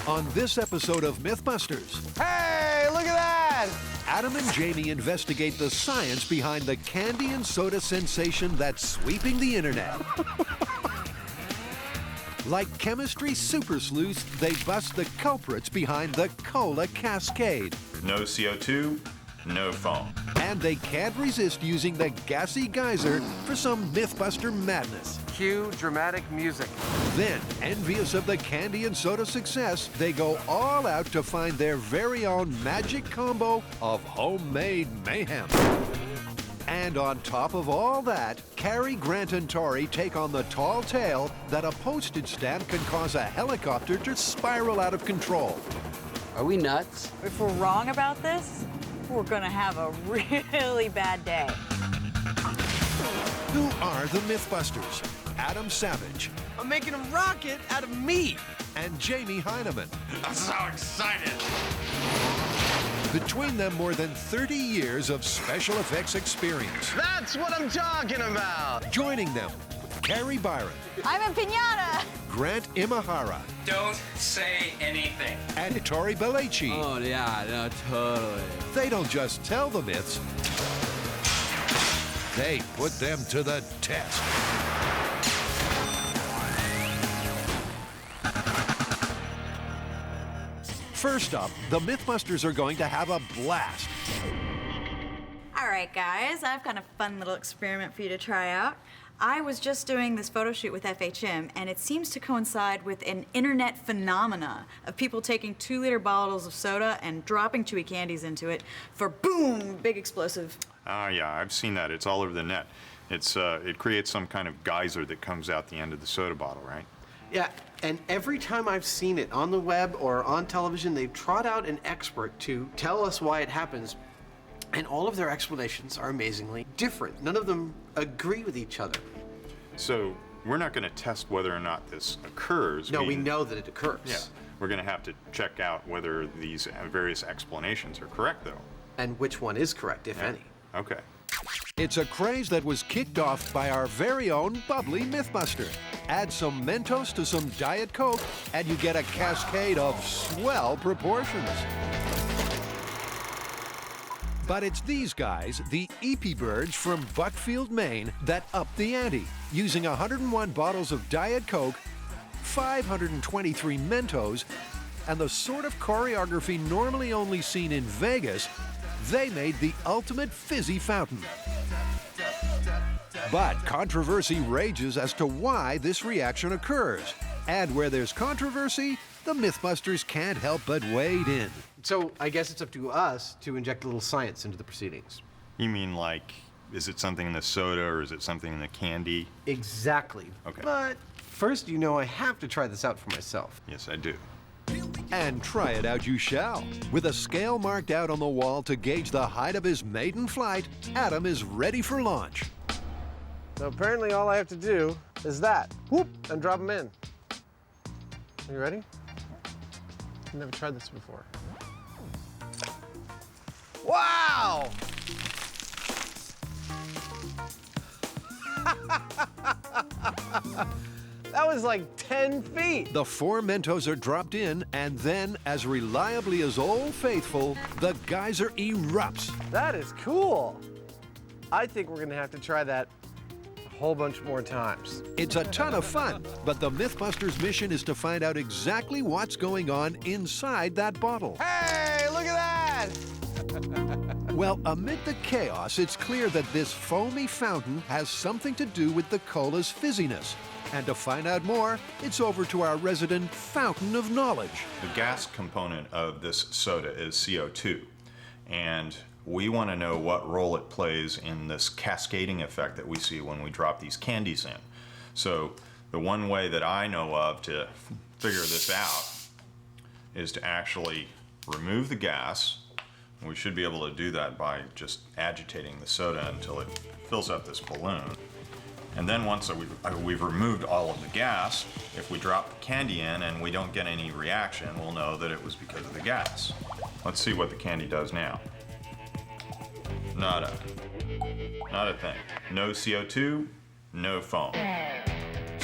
On this episode of MythBusters, Hey, look at that! Adam and Jamie investigate the science behind the candy and soda sensation that's sweeping the internet. Like chemistry super sleuths, they bust the culprits behind the cola cascade. No CO2, no foam. And they can't resist using the gassy geyser for some MythBuster madness. Cue dramatic music. Then, envious of the candy and soda success, they go all out to find their very own magic combo of homemade mayhem. And on top of all that, Carrie, Grant, and Tori take on the tall tale that a postage stamp can cause a helicopter to spiral out of control. Are we nuts? If we're wrong about this, we're gonna have a really bad day. Who are the MythBusters? Adam Savage I'm making a rocket out of meat. and Jamie Hyneman. I'm so excited. Between them, more than 30 years of special effects experience. That's what I'm talking about. Joining them, Carrie Byron, I'm a piñata! Grant Imahara, Don't say anything. and Tori Belleci. Oh, yeah, no, totally. They don't just tell the myths, they put them to the test. First up, the MythBusters are going to have a blast. All right, guys, I've got a fun little experiment for you to try out. I was just doing this photo shoot with FHM, and it seems to coincide with an internet phenomena of people taking 2-liter bottles of soda and dropping chewy candies into it for boom, big explosive. Yeah, I've seen that. It's all over the net. It creates some kind of geyser that comes out the end of the soda bottle, right? Yeah, and every time I've seen it on the web or on television, they've trot out an expert to tell us why it happens. And all of their explanations are amazingly different. None of them agree with each other. So we're not going to test whether or not this occurs. No, we know that it occurs. Yeah, we're going to have to check out whether these various explanations are correct, though. And which one is correct, if any. Okay. It's a craze that was kicked off by our very own bubbly MythBuster. Add some Mentos to some Diet Coke, and you get a cascade of swell proportions. But it's these guys, the EP Birds from Buckfield, Maine, that up the ante. Using 101 bottles of Diet Coke, 523 Mentos, and the sort of choreography normally only seen in Vegas, they made the ultimate fizzy fountain. But controversy rages as to why this reaction occurs. And where there's controversy, the MythBusters can't help but wade in. So I guess it's up to us to inject a little science into the proceedings. You mean like, is it something in the soda or is it something in the candy? Exactly. Okay. But first, you know I have to try this out for myself. Yes, I do. And try it out you shall. With a scale marked out on the wall to gauge the height of his maiden flight, Adam is ready for launch. So apparently all I have to do is that. Whoop, and drop them in. Are you ready? I've never tried this before. Wow! That was like 10 feet. The 4 Mentos are dropped in, and then, as reliably as Old Faithful, the geyser erupts. That is cool. I think we're gonna have to try that a whole bunch more times. It's a ton of fun, but the MythBusters' mission is to find out exactly what's going on inside that bottle. Hey, look at that! Well, amid the chaos, it's clear that this foamy fountain has something to do with the cola's fizziness. And to find out more, it's over to our resident fountain of knowledge. The gas component of this soda is CO2, and we want to know what role it plays in this cascading effect that we see when we drop these candies in. So the one way that I know of to figure this out is to actually remove the gas. We should be able to do that by just agitating the soda until it fills up this balloon. And then once we've removed all of the gas, if we drop the candy in and we don't get any reaction, we'll know that it was because of the gas. Let's see what the candy does now. Not a thing. No CO2, no foam.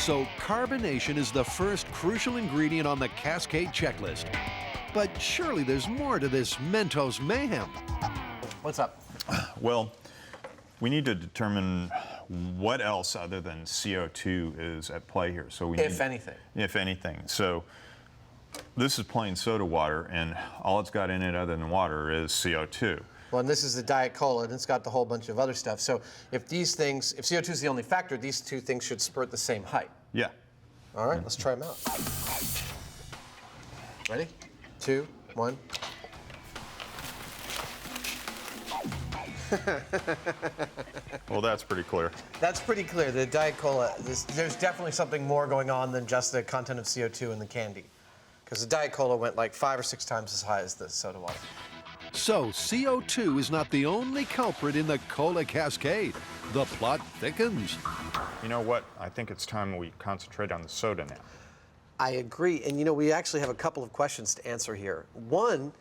So carbonation is the first crucial ingredient on the Cascade checklist. But surely there's more to this Mentos mayhem. What's up? Well, we need to determine what else other than CO2 is at play here. So we If anything. If anything. So this is plain soda water, and all it's got in it other than water is CO2. Well, and this is the Diet Cola, and it's got the whole bunch of other stuff. So if these things, if CO2 is the only factor, these two things should spurt the same height. Yeah. All right, let's try them out. Ready? 2, 1. Well, that's pretty clear. That's pretty clear. The Diet Cola, there's definitely something more going on than just the content of CO2 in the candy. Because the Diet Cola went like 5 or 6 times as high as the soda water. So CO2 is not the only culprit in the cola cascade. The plot thickens. You know what? I think it's time we concentrate on the soda now. I agree. And you know, we actually have a couple of questions to answer here. One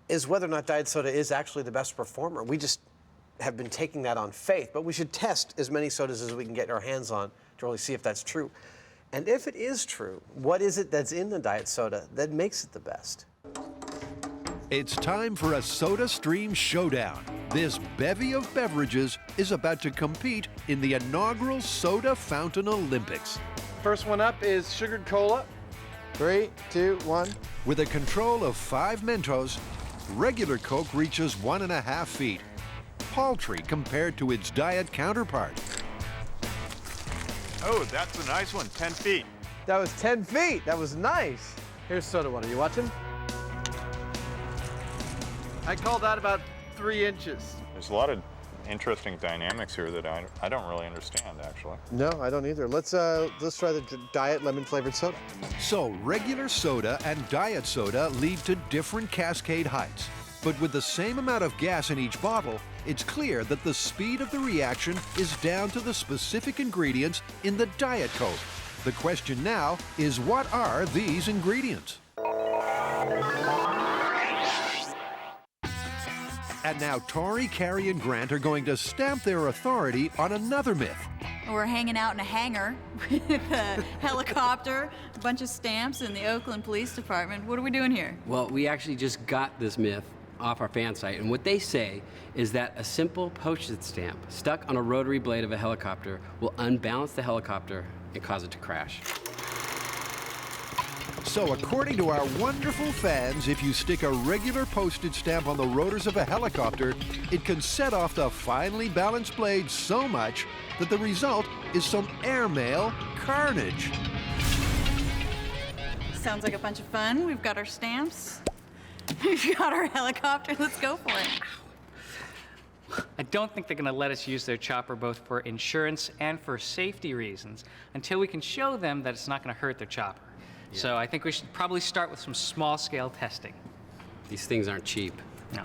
is whether or not diet soda is actually the best performer. We just have been taking that on faith, but we should test as many sodas as we can get our hands on to really see if that's true. And if it is true, what is it that's in the diet soda that makes it the best? It's time for a Soda Stream Showdown. This bevy of beverages is about to compete in the inaugural Soda Fountain Olympics. First one up is sugared cola. 3, 2, 1. With a control of 5 Mentos, regular Coke reaches 1.5 feet. Paltry compared to its diet counterpart. Oh, that's a nice one, 10 feet. That was 10 feet. That was nice. Here's soda water. You watching? I called that about 3 inches. There's a lot of interesting dynamics here that I don't really understand, actually. No, I don't either. Let's try the diet lemon flavored soda. So regular soda and diet soda lead to different cascade heights. But with the same amount of gas in each bottle, it's clear that the speed of the reaction is down to the specific ingredients in the Diet Coke. The question now is, what are these ingredients? And now Tori, Carrie, and Grant are going to stamp their authority on another myth. We're hanging out in a hangar with a helicopter, a bunch of stamps, and the Oakland Police Department. What are we doing here? Well, we actually just got this myth off our fan site, and what they say is that a simple postage stamp stuck on a rotary blade of a helicopter will unbalance the helicopter and cause it to crash. So according to our wonderful fans, if you stick a regular postage stamp on the rotors of a helicopter, it can set off the finely balanced blade so much that the result is some airmail carnage. Sounds like a bunch of fun. We've got our stamps. We've got our helicopter. Let's go for it. I don't think they're going to let us use their chopper both for insurance and for safety reasons until we can show them that it's not going to hurt their chopper. Yeah. So I think we should probably start with some small-scale testing. These things aren't cheap. No.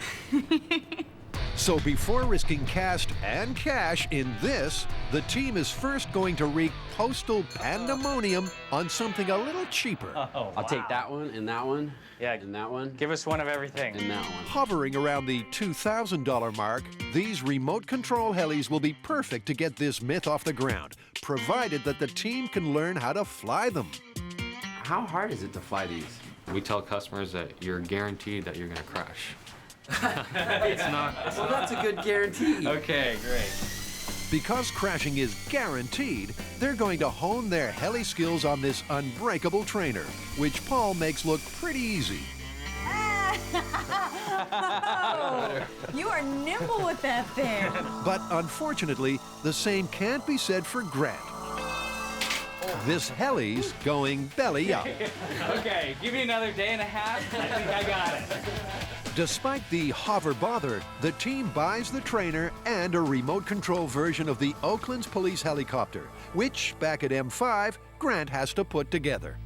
So before risking cast and cash in this, the team is first going to wreak postal pandemonium on something a little cheaper. Oh, wow. I'll take that one and that one. Yeah, and that one. Give us one of everything. And that one. Hovering around the $2,000 mark, these remote control helis will be perfect to get this myth off the ground, provided that the team can learn how to fly them. How hard is it to fly these? We tell customers that you're guaranteed that you're going to crash. It's not. Well, that's a good guarantee. Okay, great. Because crashing is guaranteed, they're going to hone their heli skills on this unbreakable trainer, which Paul makes look pretty easy. Oh, you are nimble with that thing. But unfortunately, the same can't be said for Grant. This heli's going belly up. Okay, give me another day and a half. I think I got it. Despite the hover bother, the team buys the trainer and a remote control version of the Oakland's police helicopter, which, back at M5, Grant has to put together.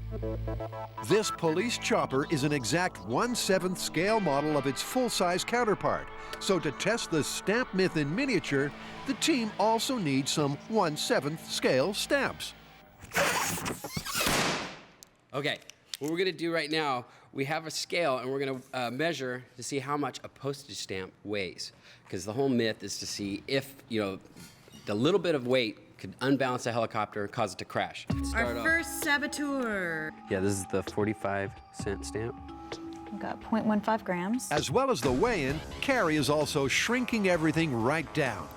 This police chopper is an exact 1/7 scale model of its full-size counterpart. So to test the stamp myth in miniature, the team also needs some 1/7 scale stamps. Okay, what we're gonna do right now, we have a scale and we're gonna measure to see how much a postage stamp weighs. Because the whole myth is to see if, you know, the little bit of weight could unbalance a helicopter and cause it to crash. Our first saboteur. Yeah, this is the 45-cent stamp. We've got 0.15 grams. As well as the weigh-in, Carrie is also shrinking everything right down.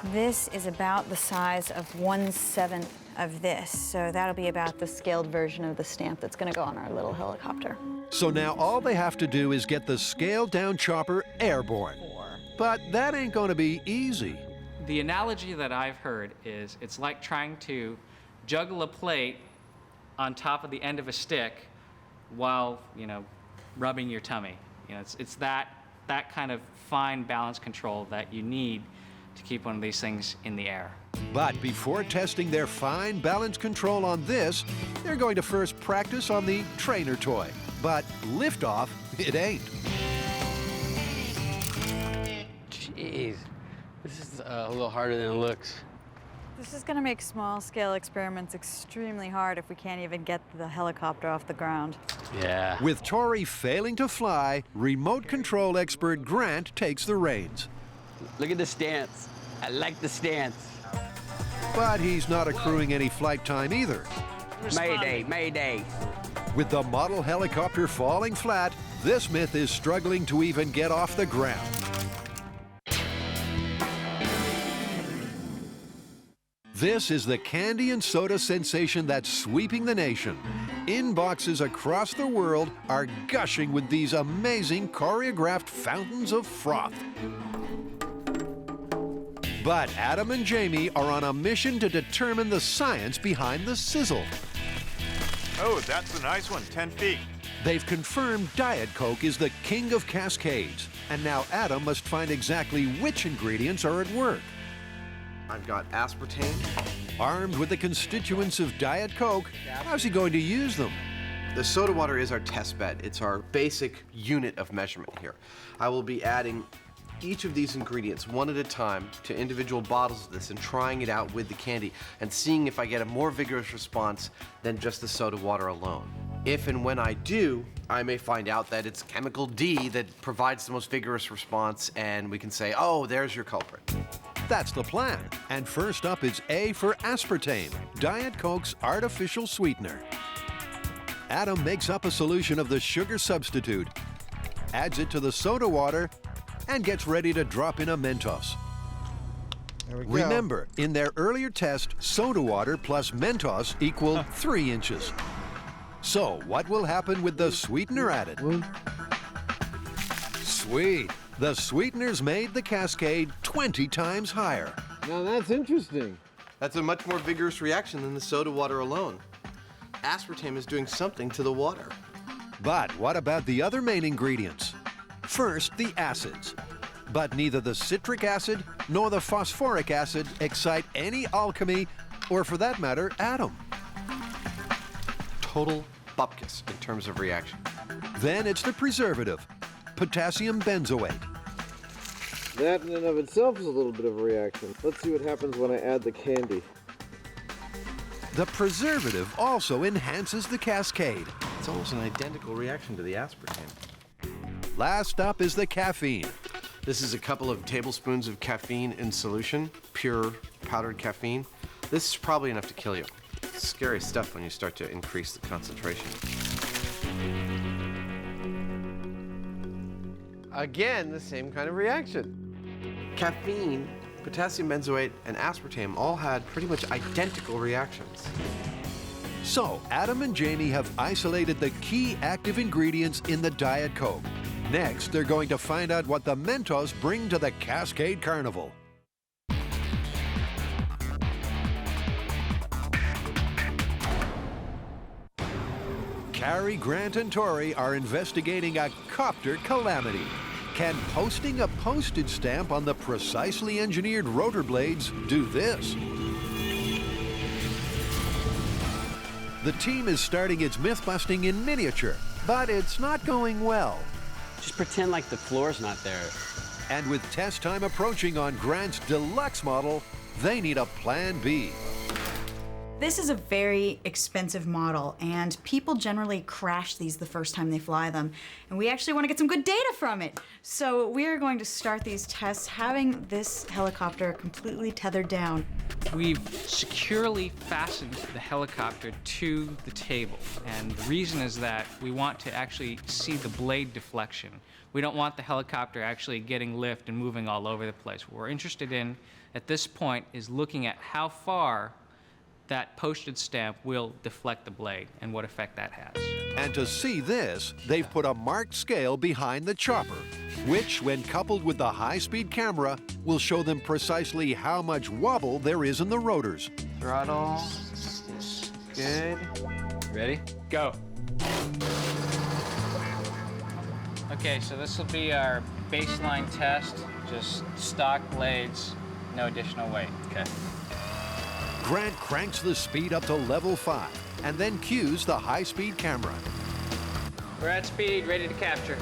This is about the size of 1/7 of this, so that'll be about the scaled version of the stamp that's gonna go on our little helicopter. So now all they have to do is get the scaled-down chopper airborne. But that ain't gonna be easy. The analogy that I've heard is it's like trying to juggle a plate on top of the end of a stick while, rubbing your tummy. It's that kind of fine balance control that you need to keep one of these things in the air. But before testing their fine balance control on this, they're going to first practice on the trainer toy. But liftoff, it ain't. Jeez, this is a little harder than it looks. This is gonna make small-scale experiments extremely hard if we can't even get the helicopter off the ground. Yeah. With Tori failing to fly, remote control expert Grant takes the reins. Look at the stance. I like the stance. But he's not accruing any flight time either. Mayday, mayday. With the model helicopter falling flat, this myth is struggling to even get off the ground. This is the candy and soda sensation that's sweeping the nation. Inboxes across the world are gushing with these amazing choreographed fountains of froth. But Adam and Jamie are on a mission to determine the science behind the sizzle. Oh, that's a nice one, 10 feet. They've confirmed Diet Coke is the king of cascades, and now Adam must find exactly which ingredients are at work. I've got aspartame. Armed with the constituents of Diet Coke, how's he going to use them? The soda water is our test bed. It's our basic unit of measurement here. I will be adding each of these ingredients one at a time to individual bottles of this and trying it out with the candy and seeing if I get a more vigorous response than just the soda water alone. If and when I do, I may find out that it's chemical D that provides the most vigorous response, and we can say, oh, there's your culprit. That's the plan. And first up is A for aspartame, Diet Coke's artificial sweetener. Adam makes up a solution of the sugar substitute, adds it to the soda water, and gets ready to drop in a Mentos. There we go. Remember, in their earlier test, soda water plus Mentos equaled 3 inches. So, what will happen with the sweetener added? Sweet. The sweeteners made the cascade 20 times higher. Now that's interesting. That's a much more vigorous reaction than the soda water alone. Aspartame is doing something to the water. But what about the other main ingredients? First, the acids. But neither the citric acid nor the phosphoric acid excite any alchemy, or for that matter, Adam. Total bupkis in terms of reaction. Then it's the preservative, potassium benzoate. That in and of itself is a little bit of a reaction. Let's see what happens when I add the candy. The preservative also enhances the cascade. It's almost an identical reaction to the aspartame. Last up is the caffeine. This is a couple of tablespoons of caffeine in solution, pure powdered caffeine. This is probably enough to kill you. It's scary stuff when you start to increase the concentration. Again, the same kind of reaction. Caffeine, potassium benzoate, and aspartame all had pretty much identical reactions. So, Adam and Jamie have isolated the key active ingredients in the Diet Coke. Next, they're going to find out what the Mentos bring to the Cascade Carnival. Carrie, Grant, and Tori are investigating a copter calamity. Can posting a postage stamp on the precisely engineered rotor blades do this? The team is starting its myth-busting in miniature, but it's not going well. Just pretend like the floor's not there. And with test time approaching on Grant's deluxe model, they need a plan B. This is a very expensive model, and people generally crash these the first time they fly them, and we actually want to get some good data from it. So we are going to start these tests having this helicopter completely tethered down. We've securely fastened the helicopter to the table, and the reason is that we want to actually see the blade deflection. We don't want the helicopter actually getting lift and moving all over the place. What we're interested in at this point is looking at how far that postage stamp will deflect the blade and what effect that has. And to see this, they've put a marked scale behind the chopper, which, when coupled with the high-speed camera, will show them precisely how much wobble there is in the rotors. Throttle. Good. Ready? Go. Okay, so this will be our baseline test, just stock blades, no additional weight. Okay. Grant cranks the speed up to level 5 and then cues the high-speed camera. We're at speed, ready to capture.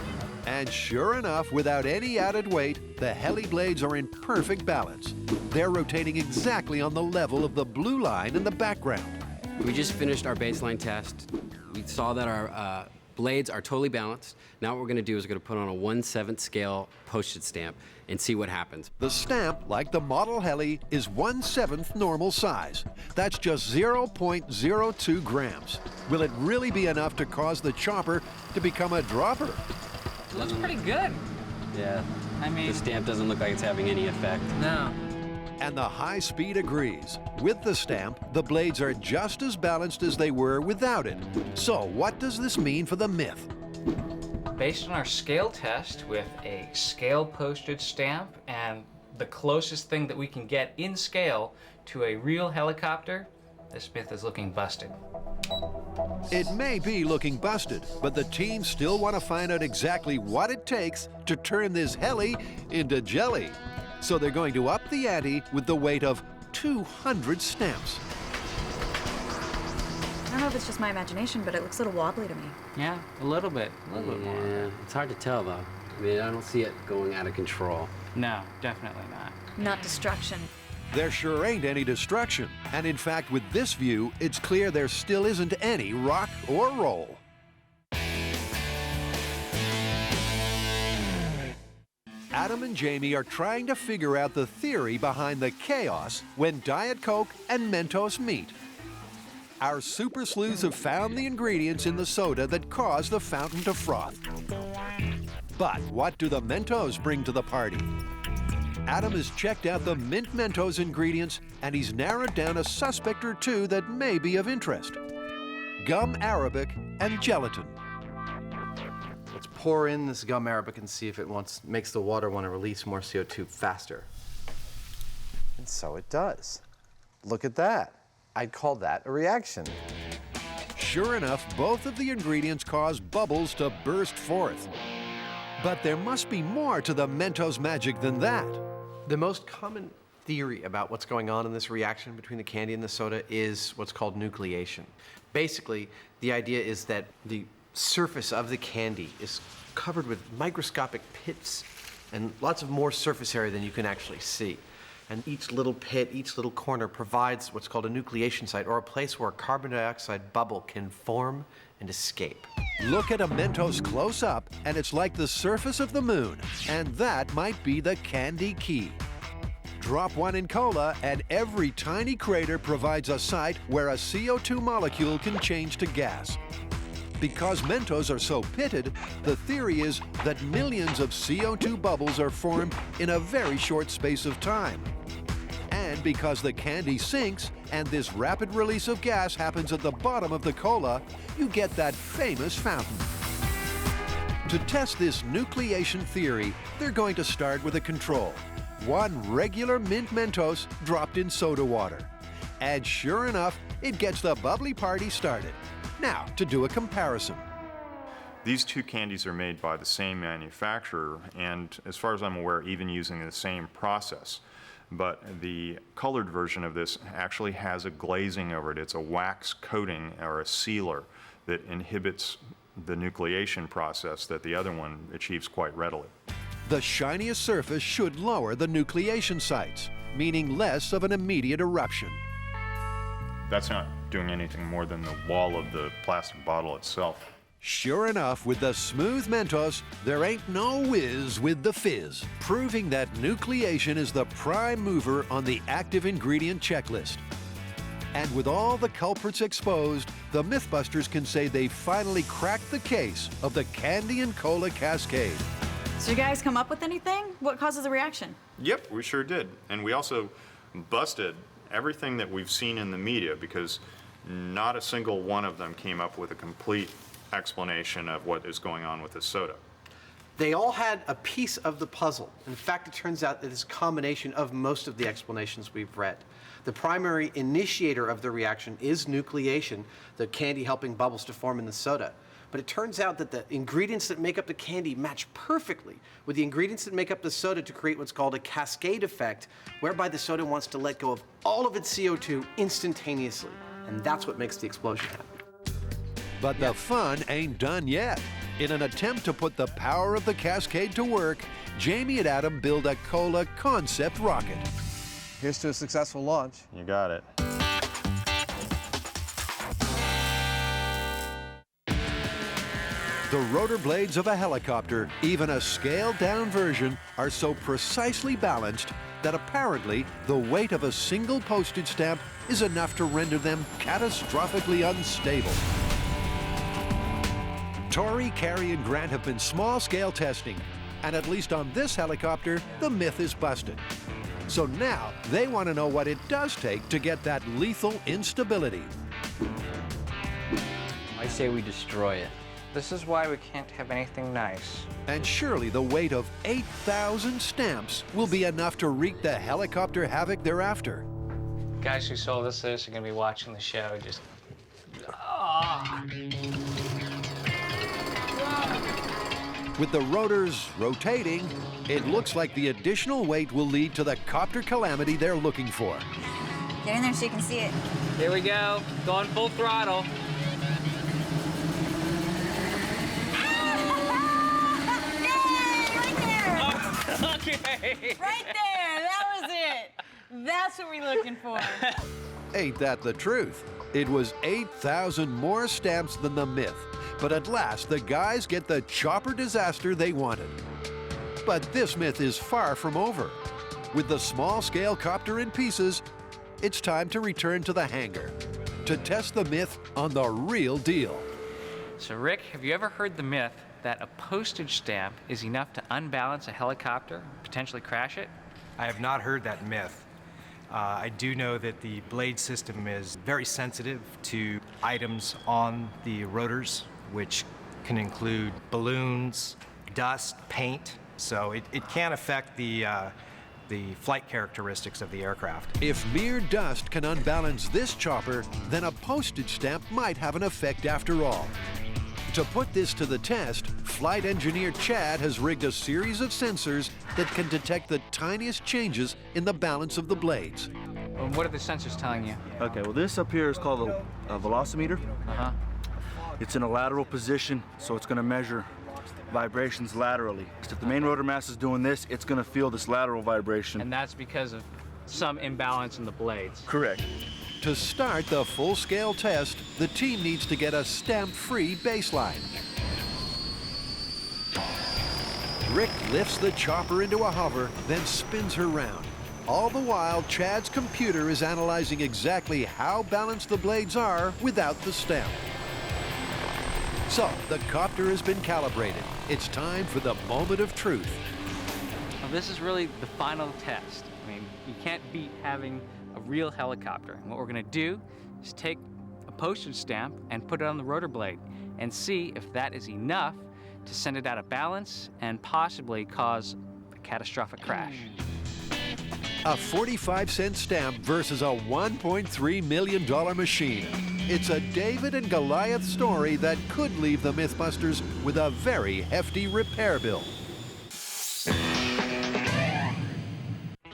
And sure enough, without any added weight, the heli blades are in perfect balance. They're rotating exactly on the level of the blue line in the background. We just finished our baseline test. We saw that our blades are totally balanced. Now what we're gonna do is we're gonna put on a 1/7 scale postage stamp and see what happens. The stamp, like the model heli, is 1/7 normal size. That's just 0.02 grams. Will it really be enough to cause the chopper to become a dropper? It looks pretty good. Yeah, I mean, the stamp doesn't look like it's having any effect. No. And the high speed agrees. With the stamp, the blades are just as balanced as they were without it. So what does this mean for the myth? Based on our scale test with a scale postage stamp and the closest thing that we can get in scale to a real helicopter, this myth is looking busted. It may be looking busted, but the team still want to find out exactly what it takes to turn this heli into jelly. So they're going to up the ante with the weight of 200 stamps. I don't know if it's just my imagination, but it looks a little wobbly to me. Yeah, a little bit more. Yeah, it's hard to tell though. I mean, I don't see it going out of control. No, definitely not. Not destruction. There sure ain't any destruction. And in fact, with this view, it's clear there still isn't any rock or roll. Adam and Jamie are trying to figure out the theory behind the chaos when Diet Coke and Mentos meet. Our super sleuths have found the ingredients in the soda that cause the fountain to froth. But what do the Mentos bring to the party? Adam has checked out the mint Mentos ingredients, and he's narrowed down a suspect or two that may be of interest: gum arabic and gelatin. Let's pour in this gum arabic and see if it makes the water want to release more CO2 faster. And so it does. Look at that. I'd call that a reaction. Sure enough, both of the ingredients cause bubbles to burst forth. But there must be more to the Mentos magic than that. The most common theory about what's going on in this reaction between the candy and the soda is what's called nucleation. Basically, the idea is that the surface of the candy is covered with microscopic pits and lots of more surface area than you can actually see. And each little pit, each little corner provides what's called a nucleation site, or a place where a carbon dioxide bubble can form and escape. Look at a Mentos close up, and it's like the surface of the moon. And that might be the candy key. Drop one in cola, and every tiny crater provides a site where a CO2 molecule can change to gas. Because Mentos are so pitted, the theory is that millions of CO2 bubbles are formed in a very short space of time. And because the candy sinks and this rapid release of gas happens at the bottom of the cola, you get that famous fountain. To test this nucleation theory, they're going to start with a control: one regular mint Mentos dropped in soda water. And sure enough, it gets the bubbly party started. Now, to do a comparison. These two candies are made by the same manufacturer, and as far as I'm aware, even using the same process. But the colored version of this actually has a glazing over it. It's a wax coating or a sealer that inhibits the nucleation process that the other one achieves quite readily. The shiniest surface should lower the nucleation sites, meaning less of an immediate eruption. That's not doing anything more than the wall of the plastic bottle itself. Sure enough, with the smooth Mentos, there ain't no whiz with the fizz, proving that nucleation is the prime mover on the active ingredient checklist. And with all the culprits exposed, the MythBusters can say they finally cracked the case of the candy and cola cascade. So you guys come up with anything? What causes the reaction? Yep, we sure did. And we also busted everything that we've seen in the media, because not a single one of them came up with a complete explanation of what is going on with this soda. They all had a piece of the puzzle. In fact, it turns out that it's a combination of most of the explanations we've read. The primary initiator of the reaction is nucleation, the candy helping bubbles to form in the soda. But it turns out that the ingredients that make up the candy match perfectly with the ingredients that make up the soda to create what's called a cascade effect, whereby the soda wants to let go of all of its CO2 instantaneously. And that's what makes the explosion happen. But the fun ain't done yet. In an attempt to put the power of the cascade to work, Jamie and Adam build a cola concept rocket. Here's to a successful launch. You got it. The rotor blades of a helicopter, even a scaled-down version, are so precisely balanced that apparently the weight of a single postage stamp is enough to render them catastrophically unstable. Tori, Carrie, and Grant have been small-scale testing, and at least on this helicopter, the myth is busted. So now they want to know what it does take to get that lethal instability. I say we destroy it. This is why we can't have anything nice. And surely the weight of 8,000 stamps will be enough to wreak the helicopter havoc thereafter. Guys who sold us this are going to be watching the show just... With the rotors rotating, it looks like the additional weight will lead to the copter calamity they're looking for. Get in there so you can see it. Here we go. Going full throttle. Okay. Right there, that was it. That's what we're looking for. Ain't that the truth? It was 8,000 more stamps than the myth, but at last the guys get the chopper disaster they wanted. But this myth is far from over. With the small-scale copter in pieces, it's time to return to the hangar to test the myth on the real deal. So Rick, have you ever heard the myth that a postage stamp is enough to unbalance a helicopter, potentially crash it? I have not heard that myth. I do know that the blade system is very sensitive to items on the rotors, which can include balloons, dust, paint, so it can affect the flight characteristics of the aircraft. If mere dust can unbalance this chopper, then a postage stamp might have an effect after all. To put this to the test, flight engineer Chad has rigged a series of sensors that can detect the tiniest changes in the balance of the blades. What are the sensors telling you? Okay, well this up here is called a velocimeter. Uh-huh. It's in a lateral position, so it's going to measure vibrations laterally. If the main rotor mass is doing this, it's going to feel this lateral vibration. And that's because of some imbalance in the blades. Correct. To start the full-scale test, the team needs to get a stamp-free baseline. Rick lifts the chopper into a hover, then spins her round. All the while, Chad's computer is analyzing exactly how balanced the blades are without the stamp. So, the copter has been calibrated. It's time for the moment of truth. Well, this is really the final test. I mean, you can't beat having a real helicopter. And what we're going to do is take a postage stamp and put it on the rotor blade and see if that is enough to send it out of balance and possibly cause a catastrophic crash. A 45-cent stamp versus a $1.3 million machine. It's a David and Goliath story that could leave the MythBusters with a very hefty repair bill.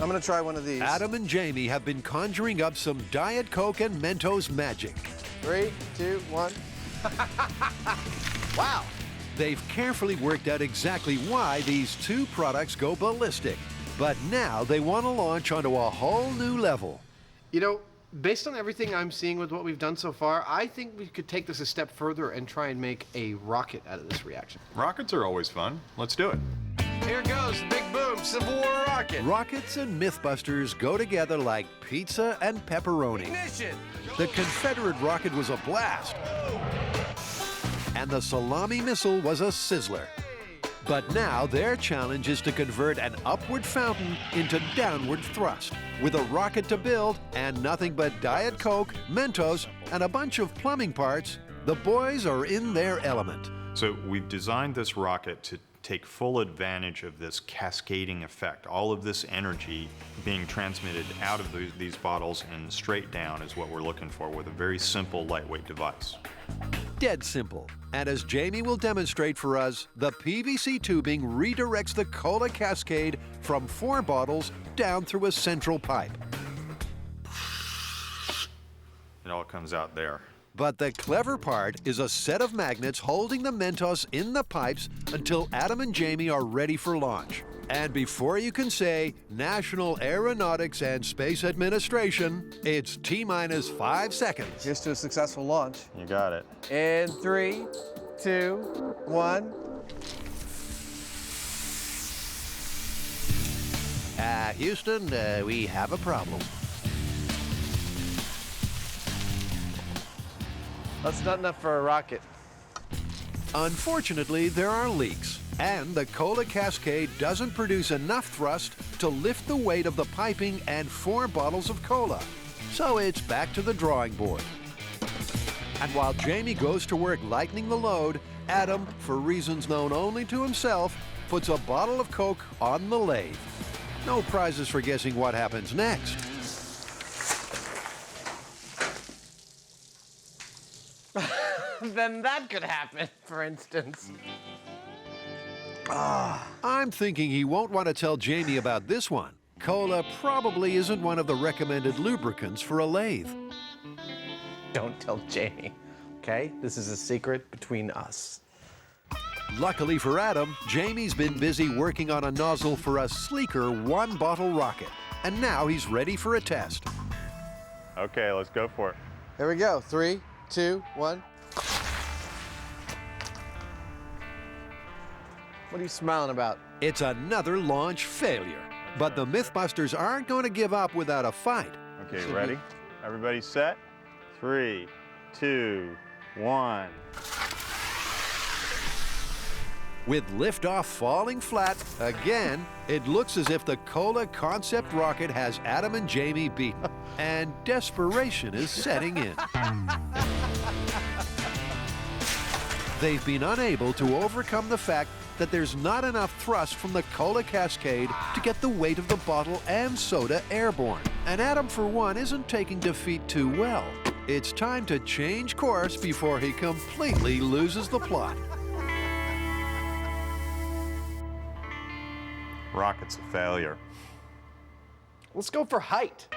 I'm gonna try one of these. Adam and Jamie have been conjuring up some Diet Coke and Mentos magic. 3, 2, 1. Wow. They've carefully worked out exactly why these two products go ballistic. But now they want to launch onto a whole new level. You know, Based on everything I'm seeing with what we've done so far, I think we could take this a step further and try and make a rocket out of this reaction. Rockets are always fun. Let's do it. Here goes, big boom, Civil War rocket. Rockets and MythBusters go together like pizza and pepperoni. Ignition! The Confederate rocket was a blast, and the salami missile was a sizzler. But now their challenge is to convert an upward fountain into downward thrust. With a rocket to build and nothing but Diet Coke, Mentos, and a bunch of plumbing parts, the boys are in their element. So we've designed this rocket to take full advantage of this cascading effect. All of this energy being transmitted out of these bottles and straight down is what we're looking for with a very simple, lightweight device. Dead simple. And as Jamie will demonstrate for us, the PVC tubing redirects the cola cascade from 4 bottles down through a central pipe. It all comes out there. But the clever part is a set of magnets holding the Mentos in the pipes until Adam and Jamie are ready for launch. And before you can say National Aeronautics and Space Administration, it's T-minus 5 seconds. Here's to a successful launch. You got it. In 3, 2, 1. Houston, we have a problem. That's not enough for a rocket. Unfortunately, there are leaks, and the cola cascade doesn't produce enough thrust to lift the weight of the piping and 4 bottles of cola. So it's back to the drawing board. And while Jamie goes to work lightening the load, Adam, for reasons known only to himself, puts a bottle of Coke on the lathe. No prizes for guessing what happens next. Then that could happen, for instance. I'm thinking he won't want to tell Jamie about this one. Cola probably isn't one of the recommended lubricants for a lathe. Don't tell Jamie, okay? This is a secret between us. Luckily for Adam, Jamie's been busy working on a nozzle for a sleeker 1-bottle rocket. And now he's ready for a test. Okay, let's go for it. Here we go. 3, 2, 1. What are you smiling about? It's another launch failure. But the MythBusters aren't going to give up without a fight. Okay, ready? Everybody set? 3, 2, 1. With liftoff falling flat, again, it looks as if the Cola concept rocket has Adam and Jamie beaten. And desperation is setting in. They've been unable to overcome the fact that there's not enough thrust from the cola cascade to get the weight of the bottle and soda airborne. And Adam, for one, isn't taking defeat too well. It's time to change course before he completely loses the plot. Rocket's a failure. Let's go for height.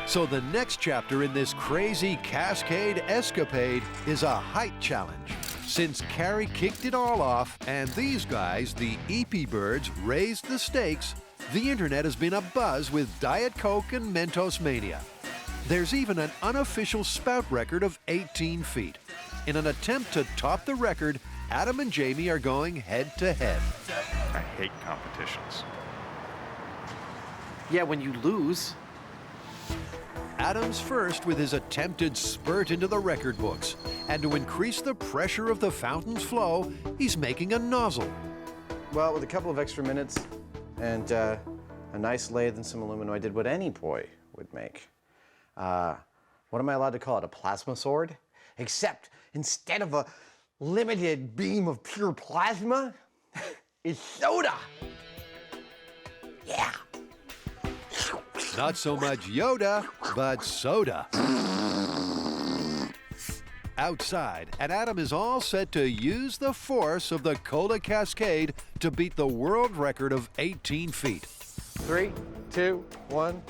So the next chapter in this crazy cascade escapade is a height challenge. Since Carrie kicked it all off and these guys, the EP Birds, raised the stakes, the internet has been abuzz with Diet Coke and Mentos mania. There's even an unofficial spout record of 18 feet. In an attempt to top the record, Adam and Jamie are going head-to-head. I hate competitions. Yeah, when you lose. Adam's first with his attempted spurt into the record books. And to increase the pressure of the fountain's flow, he's making a nozzle. Well, with a couple of extra minutes and a nice lathe and some aluminum, I did what any boy would make. What am I allowed to call it? A plasma sword? Except instead of a limited beam of pure plasma, it's soda. Yeah. Not so much Yoda, but soda. Outside, and Adam is all set to use the force of the cola cascade to beat the world record of 18 feet. 3, 2, 1.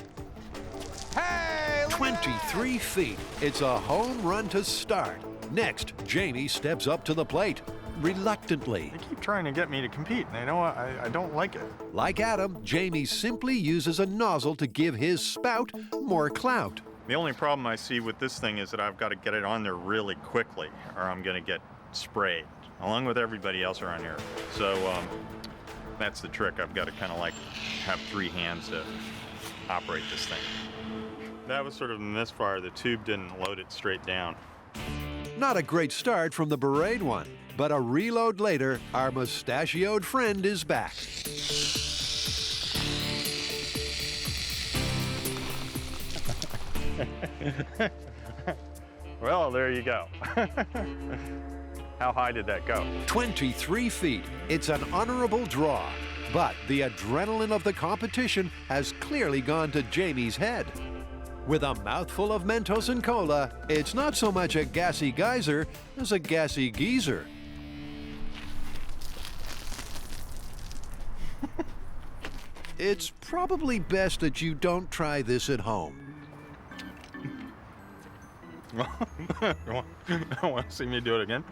Hey! 23 feet. It's a home run to start. Next, Jamie steps up to the plate, reluctantly. They keep trying to get me to compete, and I don't like it. Like Adam, Jamie simply uses a nozzle to give his spout more clout. The only problem I see with this thing is that I've got to get it on there really quickly or I'm going to get sprayed, along with everybody else around here. So that's the trick. I've got to kind of like have 3 hands to operate this thing. That was sort of a misfire. The tube didn't load it straight down. Not a great start from the Berate one, but a reload later, our mustachioed friend is back. Well, there you go. How high did that go? 23 feet. It's an honorable draw. But the adrenaline of the competition has clearly gone to Jamie's head. With a mouthful of Mentos and cola, it's not so much a gassy geyser as a gassy geezer. It's probably best that you don't try this at home. Want to see me do it again?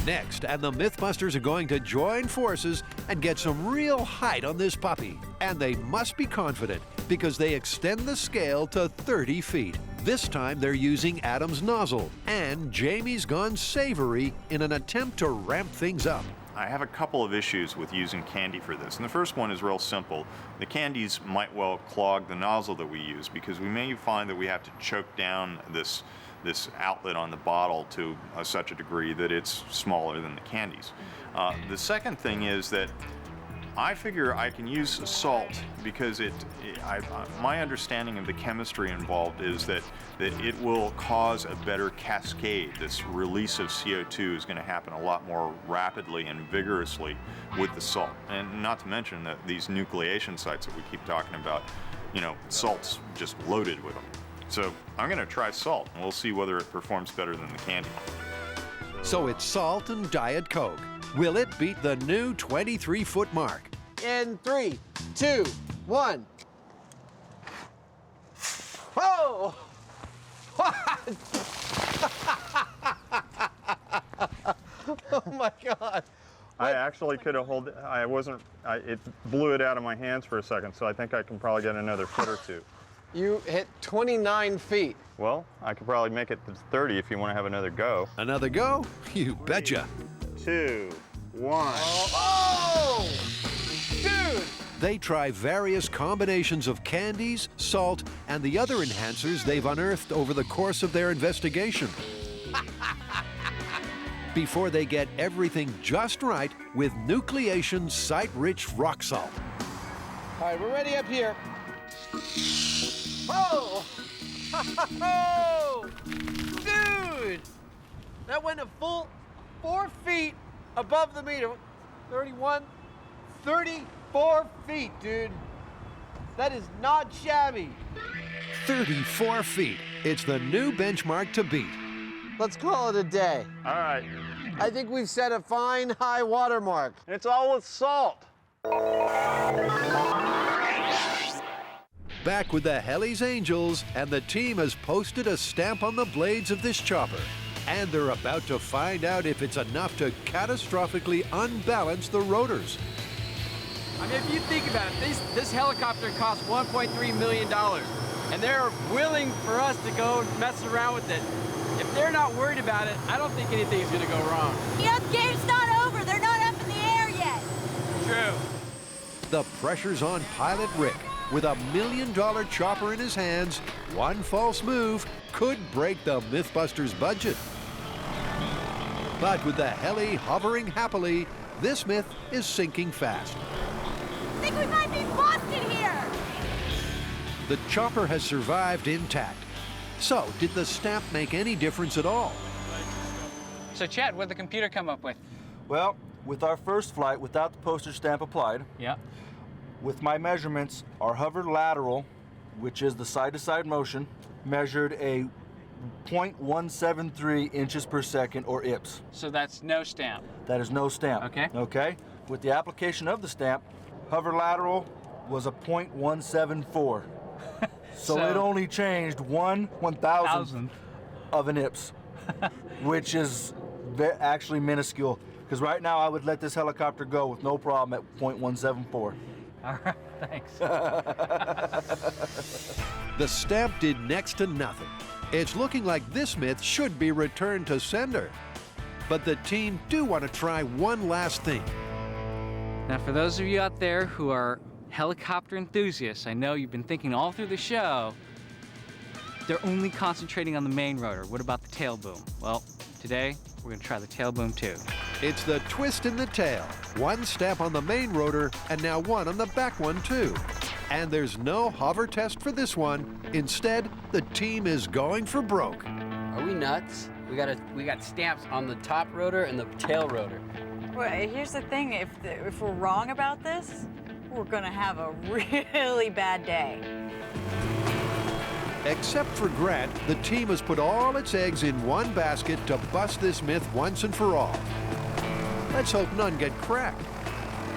Next, and the MythBusters are going to join forces and get some real height on this puppy. And they must be confident because they extend the scale to 30 feet. This time they're using Adam's nozzle, and Jamie's gone savory in an attempt to ramp things up. I have a couple of issues with using candy for this, and the first one is real simple. The candies might well clog the nozzle that we use because we may find that we have to choke down this outlet on the bottle to such a degree that it's smaller than the candies. The second thing is that I figure I can use salt because my understanding of the chemistry involved is that it will cause a better cascade. This release of CO2 is going to happen a lot more rapidly and vigorously with the salt. And not to mention that these nucleation sites that we keep talking about, you know, salt's just loaded with them. So I'm going to try salt, and we'll see whether it performs better than the candy. So it's salt and Diet Coke. Will it beat the new 23-foot mark? In 3, 2, 1. Whoa! Oh my God! I actually could have held it. It blew it out of my hands for a second, so I think I can probably get another foot or two. You hit 29 feet. Well, I could probably make it to 30 if you want to have another go. Another go? You betcha. 2, 1. Oh! Dude! They try various combinations of candies, salt, and the other enhancers they've unearthed over the course of their investigation. Before they get everything just right with nucleation site-rich rock salt. All right, we're ready up here. Whoa! Oh! Dude! That went a full 4 feet above the meter. 31, 34 feet, dude. That is not shabby. 34 feet. It's the new benchmark to beat. Let's call it a day. All right. I think we've set a fine high water mark. It's all with salt. Back with the Helly's Angels, and the team has posted a stamp on the blades of this chopper. And they're about to find out if it's enough to catastrophically unbalance the rotors. I mean, if you think about it, this helicopter costs $1.3 million, and they're willing for us to go mess around with it. If they're not worried about it, I don't think anything's gonna go wrong. You know, the game's not over. They're not up in the air yet. True. The pressure's on pilot Rick. With $1 million chopper in his hands, one false move could break the MythBusters budget. But with the heli hovering happily, this myth is sinking fast. I think we might be busted here. The chopper has survived intact. So, did the stamp make any difference at all? So, Chad, what did the computer come up with? Well, with our first flight, without the postage stamp applied, Yeah. with my measurements, our hover lateral, which is the side-to-side motion, measured a 0.173 inches per second, or IPS. So that's no stamp. That is no stamp. Okay. Okay? With the application of the stamp, hover lateral was a 0.174. So it only changed 1/1000th of an IPS, which is actually minuscule. Because right now I would let this helicopter go with no problem at 0.174. All right, thanks. The stamp did next to nothing. It's looking like this myth should be returned to sender. But the team do want to try one last thing. Now, for those of you out there who are helicopter enthusiasts, I know you've been thinking all through the show, they're only concentrating on the main rotor. What about the tail boom? Well, today, we're gonna try the tail boom too. It's the twist in the tail. One stamp on the main rotor, and now one on the back one too. And there's no hover test for this one. Instead, the team is going for broke. Are we nuts? We got stamps on the top rotor and the tail rotor. Well, here's the thing, if we're wrong about this, we're gonna have a really bad day. Except for Grant, the team has put all its eggs in one basket to bust this myth once and for all. Let's hope none get cracked.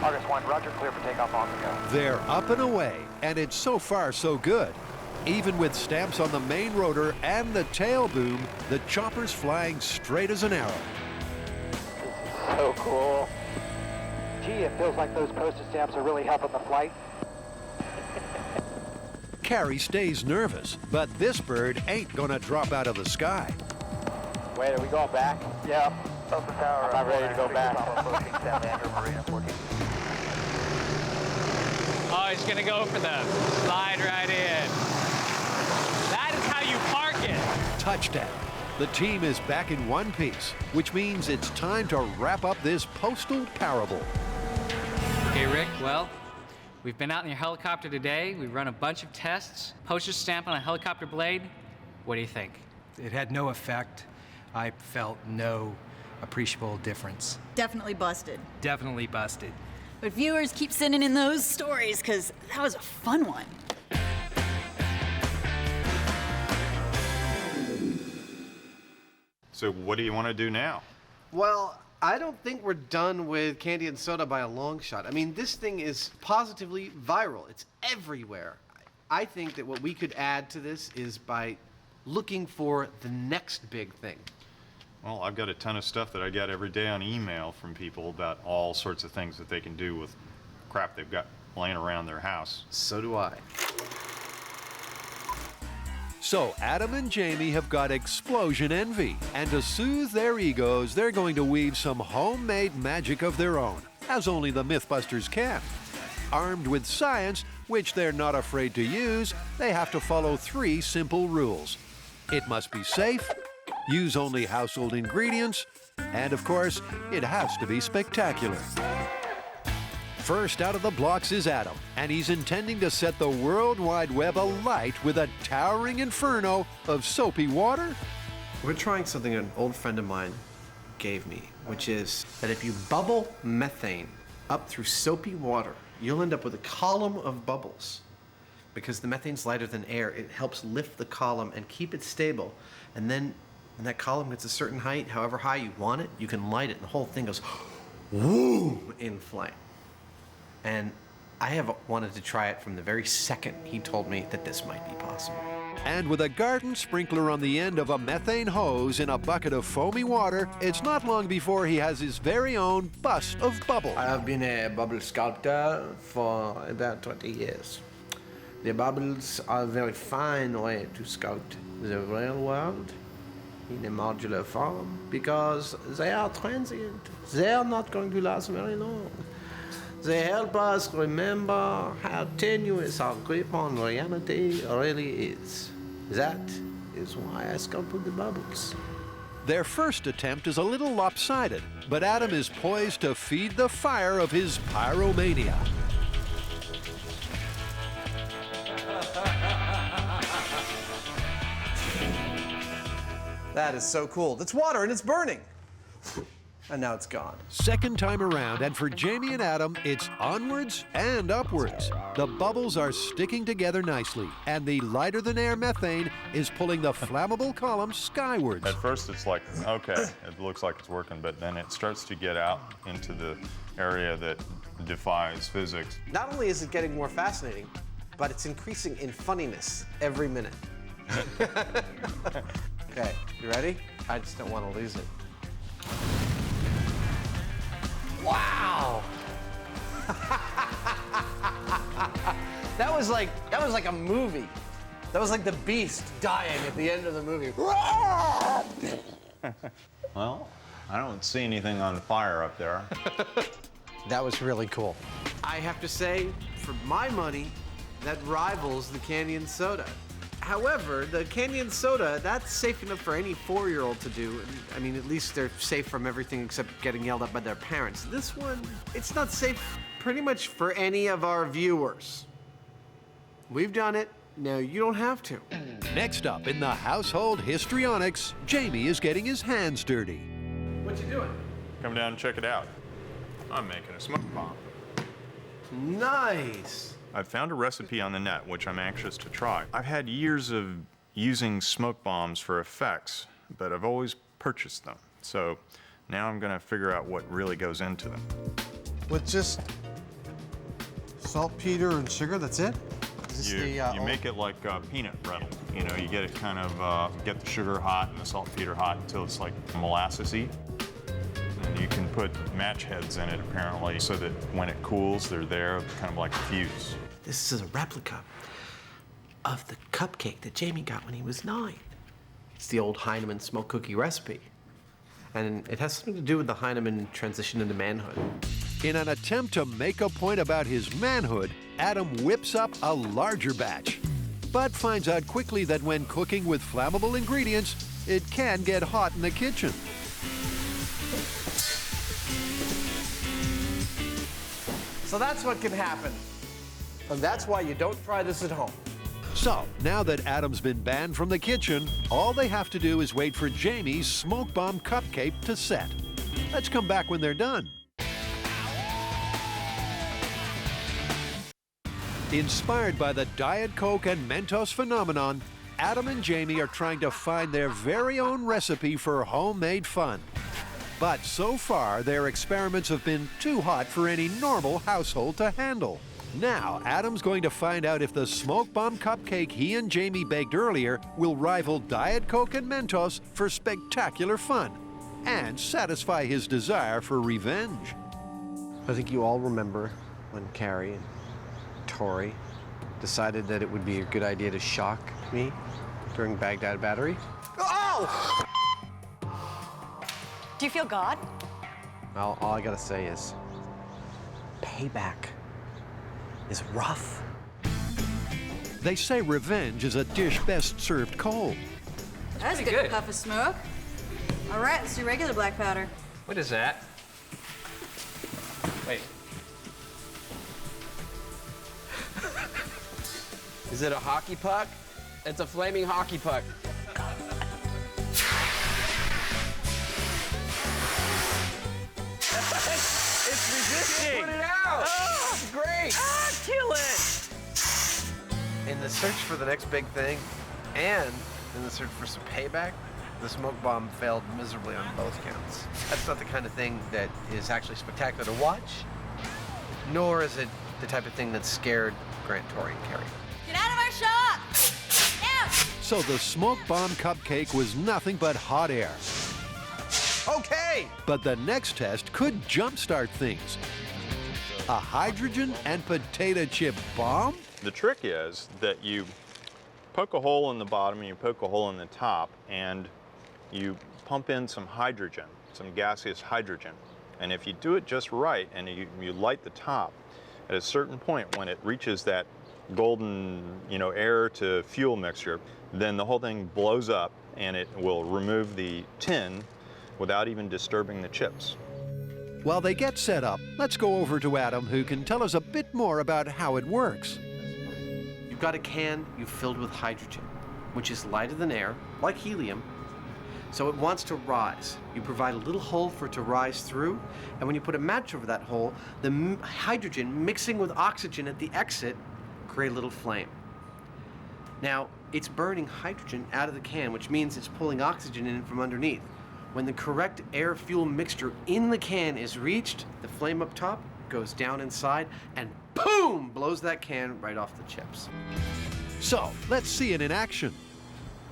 August 1, roger, clear for takeoff on the go. They're up and away, and it's so far so good. Even with stamps on the main rotor and the tail boom, the chopper's flying straight as an arrow. So cool. Gee, it feels like those postage stamps are really helping the flight. Carrie stays nervous, but this bird ain't gonna drop out of the sky. Wait, are we going back? Yeah. Up the tower. I'm not ready to go back. Oh, he's gonna go for the slide right in. That is how you park it. Touchdown. The team is back in one piece, which means it's time to wrap up this postal parable. Okay, Rick, well, we've been out in your helicopter today. We've run a bunch of tests. Postage stamp on a helicopter blade. What do you think? It had no effect. I felt no appreciable difference. Definitely busted. Definitely busted. But viewers, keep sending in those stories, because that was a fun one. So what do you want to do now? Well, I don't think we're done with candy and soda by a long shot. I mean, this thing is positively viral. It's everywhere. I think that what we could add to this is by looking for the next big thing. Well, I've got a ton of stuff that I get every day on email from people about all sorts of things that they can do with crap they've got laying around their house. So do I. So Adam and Jamie have got explosion envy, and to soothe their egos, they're going to weave some homemade magic of their own, as only the Mythbusters can. Armed with science, which they're not afraid to use, they have to follow 3 simple rules. It must be safe, use only household ingredients, and of course, it has to be spectacular. First out of the blocks is Adam, and he's intending to set the World Wide Web alight with a towering inferno of soapy water. We're trying something an old friend of mine gave me, which is that if you bubble methane up through soapy water, you'll end up with a column of bubbles. Because the methane's lighter than air, it helps lift the column and keep it stable. And then when that column gets a certain height, however high you want it, you can light it, and the whole thing goes whoom in flame. And I have wanted to try it from the very second he told me that this might be possible. And with a garden sprinkler on the end of a methane hose in a bucket of foamy water, it's not long before he has his very own bust of bubble. I have been a bubble sculptor for about 20 years. The bubbles are a very fine way to sculpt the real world in a modular form because they are transient. They are not going to last very long. They help us remember how tenuous our grip on reality really is. That is why I sculpted the bubbles. Their first attempt is a little lopsided, but Adam is poised to feed the fire of his pyromania. That is so cool. It's water and it's burning. And now it's gone. Second time around, and for Jamie and Adam, it's onwards and upwards. The bubbles are sticking together nicely, and the lighter-than-air methane is pulling the flammable column skywards. At first it's like, okay, it looks like it's working, but then it starts to get out into the area that defies physics. Not only is it getting more fascinating, but it's increasing in funniness every minute. Okay, you ready? I just don't want to lose it. Wow! That was like a movie. That was like the beast dying at the end of the movie. Well, I don't see anything on fire up there. That was really cool. I have to say, for my money, that rivals the Canyon Soda. However, the Canyon Soda, that's safe enough for any 4-year-old to do. I mean, at least they're safe from everything except getting yelled at by their parents. This one, it's not safe pretty much for any of our viewers. We've done it. Now you don't have to. Next up in the household histrionics, Jamie is getting his hands dirty. What you doing? Come down and check it out. I'm making a smoke bomb. Nice. I've found a recipe on the net, which I'm anxious to try. I've had years of using smoke bombs for effects, but I've always purchased them. So now I'm gonna figure out what really goes into them. With just saltpeter and sugar, that's it? You make it like peanut brittle. You know, you get it kind of, get the sugar hot and the saltpeter hot until it's like molasses-y. And you can put match heads in it, apparently, so that when it cools, they're there, kind of like a fuse. This is a replica of the cupcake that Jamie got when he was 9. It's the old Hyneman smoke cookie recipe. And it has something to do with the Hyneman transition into manhood. In an attempt to make a point about his manhood, Adam whips up a larger batch, but finds out quickly that when cooking with flammable ingredients, it can get hot in the kitchen. So that's what can happen. And that's why you don't try this at home. So, now that Adam's been banned from the kitchen, all they have to do is wait for Jamie's smoke bomb cupcake to set. Let's come back when they're done. Inspired by the Diet Coke and Mentos phenomenon, Adam and Jamie are trying to find their very own recipe for homemade fun. But so far, their experiments have been too hot for any normal household to handle. Now, Adam's going to find out if the smoke bomb cupcake he and Jamie baked earlier will rival Diet Coke and Mentos for spectacular fun and satisfy his desire for revenge. I think you all remember when Carrie and Tori decided that it would be a good idea to shock me during Baghdad Battery. Oh! Do you feel God? Well, all I gotta say is, payback is rough. They say revenge is a dish best served cold. That's a good puff of smoke. All right, let's do regular black powder. What is that? Wait. Is it a hockey puck? It's a flaming hockey puck. It's resisting! Put it out! Oh, great! Ah, kill it! In the search for the next big thing, and in the search for some payback, the smoke bomb failed miserably on both counts. That's not the kind of thing that is actually spectacular to watch, nor is it the type of thing that scared Grant, Tori, and Carrie. Get out of our shop! Now! So the smoke bomb cupcake was nothing but hot air. Okay! But the next test could jumpstart things. A hydrogen and potato chip bomb? The trick is that you poke a hole in the bottom and you poke a hole in the top, and you pump in some hydrogen, some gaseous hydrogen. And if you do it just right and you light the top, at a certain point when it reaches that golden, air to fuel mixture, then the whole thing blows up and it will remove the tin without even disturbing the chips. While they get set up, let's go over to Adam, who can tell us a bit more about how it works. You've got a can you've filled with hydrogen, which is lighter than air, like helium, so it wants to rise. You provide a little hole for it to rise through, and when you put a match over that hole, the hydrogen mixing with oxygen at the exit create a little flame. Now, it's burning hydrogen out of the can, which means it's pulling oxygen in from underneath. When the correct air-fuel mixture in the can is reached, the flame up top goes down inside and boom, blows that can right off the chips. So, let's see it in action.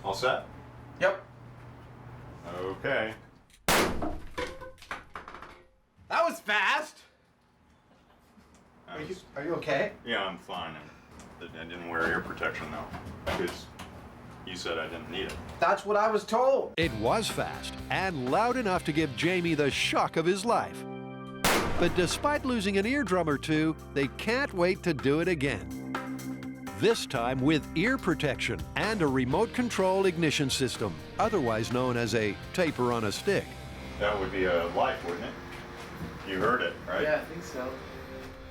All set? Yep. Okay. That was fast. I was- Are you okay? Yeah, I'm fine. I didn't wear ear protection though, because you said I didn't need it. That's what I was told. It was fast and loud enough to give Jamie the shock of his life. But despite losing an eardrum or two, they can't wait to do it again. This time with ear protection and a remote control ignition system, otherwise known as a taper on a stick. That would be a light, wouldn't it? You heard it, right? Yeah, I think so.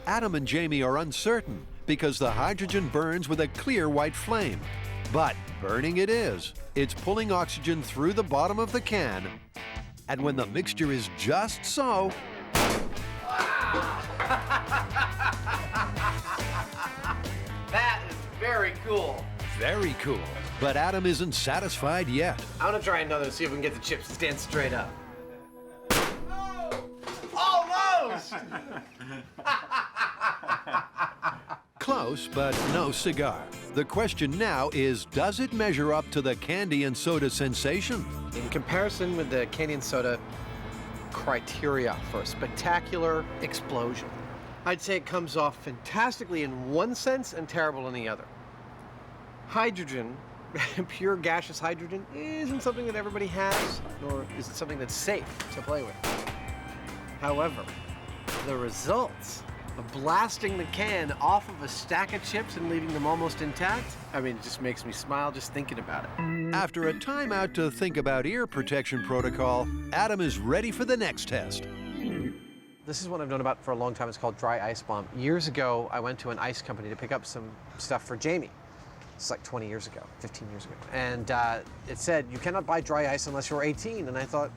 Adam and Jamie are uncertain because the hydrogen burns with a clear white flame. But burning it is. It's pulling oxygen through the bottom of the can. And when the mixture is just so, That is very cool. very cool. But Adam isn't satisfied yet. I want to try another and see if we can get the chips to stand straight up. Almost! Close, but no cigar. The question now is, does it measure up to the candy and soda sensation? In comparison with the candy and soda criteria for a spectacular explosion, I'd say it comes off fantastically in one sense and terrible in the other. Hydrogen, pure gaseous hydrogen, isn't something that everybody has, nor is it something that's safe to play with. However, the results of blasting the can off of a stack of chips and leaving them almost intact, I mean, it just makes me smile just thinking about it. After a timeout to think about ear protection protocol, Adam is ready for the next test. This is one I've known about for a long time. It's called dry ice bomb. Years ago, I went to an ice company to pick up some stuff for Jamie. It's like 20 years ago, 15 years ago. And it said, you cannot buy dry ice unless you're 18. And I thought,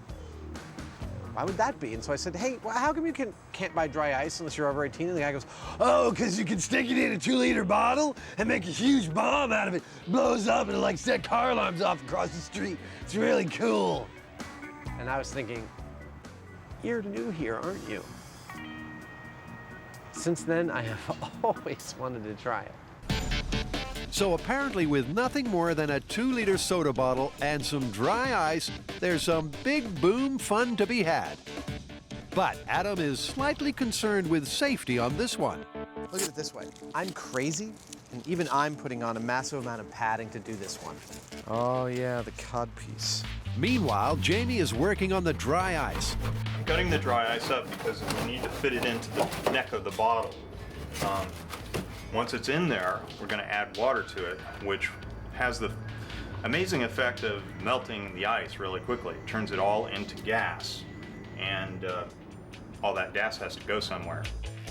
why would that be? And so I said, hey, well, how come you can't buy dry ice unless you're over 18? And the guy goes, oh, because you can stick it in a 2-liter bottle and make a huge bomb out of it. Blows up and it like set car alarms off across the street. It's really cool. And I was thinking, you're new here, aren't you? Since then, I have always wanted to try it. So apparently with nothing more than a 2-liter soda bottle and some dry ice, there's some big boom fun to be had. But Adam is slightly concerned with safety on this one. Look at it this way. I'm crazy, and even I'm putting on a massive amount of padding to do this one. Oh yeah, the cod piece. Meanwhile, Jamie is working on the dry ice. I'm cutting the dry ice up because we need to fit it into the neck of the bottle. Once it's in there, we're going to add water to it, which has the amazing effect of melting the ice really quickly. It turns it all into gas, and all that gas has to go somewhere.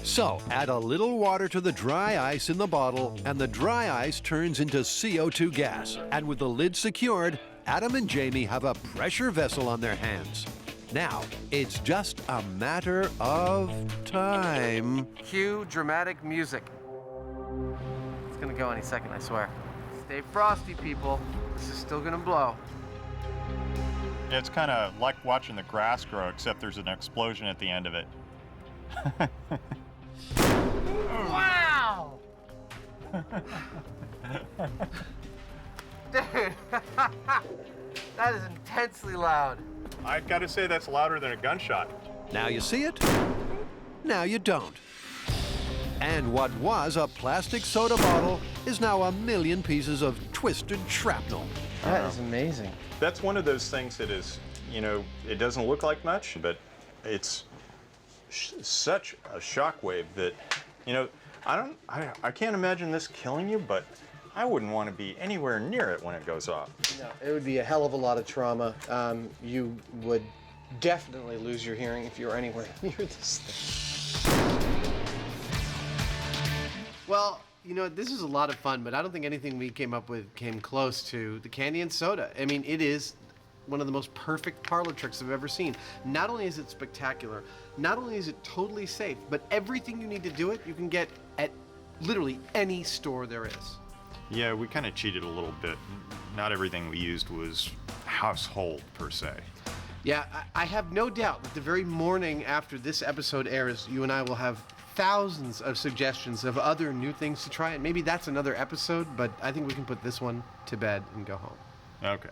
So add a little water to the dry ice in the bottle, and the dry ice turns into CO2 gas. And with the lid secured, Adam and Jamie have a pressure vessel on their hands. Now, it's just a matter of time. Cue dramatic music. It's gonna go any second, I swear. Stay frosty, people. This is still gonna blow. It's kind of like watching the grass grow, except there's an explosion at the end of it. Wow! Dude, that is intensely loud. I gotta say, that's louder than a gunshot. Now you see it, now you don't. And what was a plastic soda bottle is now a million pieces of twisted shrapnel. That is amazing. That's one of those things that is, you know, it doesn't look like much, but it's such a shockwave that, you know, I can't imagine this killing you, but I wouldn't want to be anywhere near it when it goes off. No, it would be a hell of a lot of trauma. You would definitely lose your hearing if you were anywhere near this thing. Well, you know, this is a lot of fun, but I don't think anything we came up with came close to the candy and soda. I mean, it is one of the most perfect parlor tricks I've ever seen. Not only is it spectacular, not only is it totally safe, but everything you need to do it, you can get at literally any store there is. Yeah, we kind of cheated a little bit. Not everything we used was household, per se. Yeah, I have no doubt that the very morning after this episode airs, you and I will have thousands of suggestions of other new things to try. And maybe that's another episode, but I think we can put this one to bed and go home. Okay.